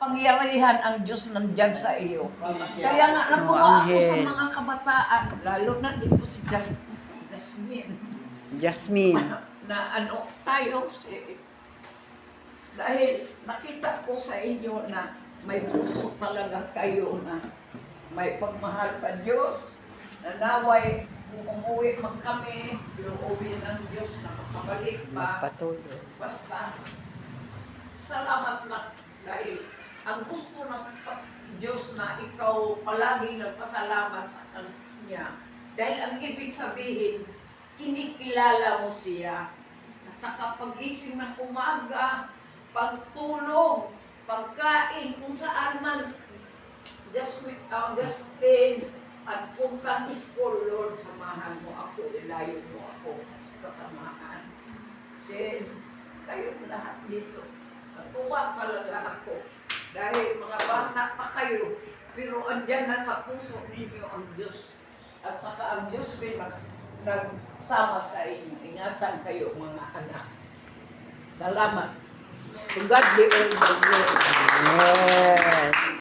pangyarihan ang Diyos nandyan sa iyo. Kaya nga natuwa ako sa mga kabataan, lalo na dito si Jasmine. Jasmine. Na ano tayo, dahil nakita ko sa inyo na may puso talaga kayo na may pagmahal sa Diyos, na naway kung umuwi man kami, iuwi ng Diyos na makabalik pa. Patuloy. Basta, salamat lang dahil ang gusto ng Diyos na ikaw palagi nagpasalamat sa Kanya. Dahil ang ibig sabihin, kinikilala mo siya. At saka pagising ng umaga, pagtulog, pagkain, kung saan man, Jasmine, at puntang school, Lord, samahan mo ako, ilayo mo ako sa kasamahan. Then, kayo lahat dito. Natuwa talaga ako. Dahil mga bata pa kayo, pero andyan na sa puso ninyo ang Diyos. At saka ang Diyos rin nagsama sa inyo. Ingatan kayo mga anak. Salamat. To God be all the glory. Yes.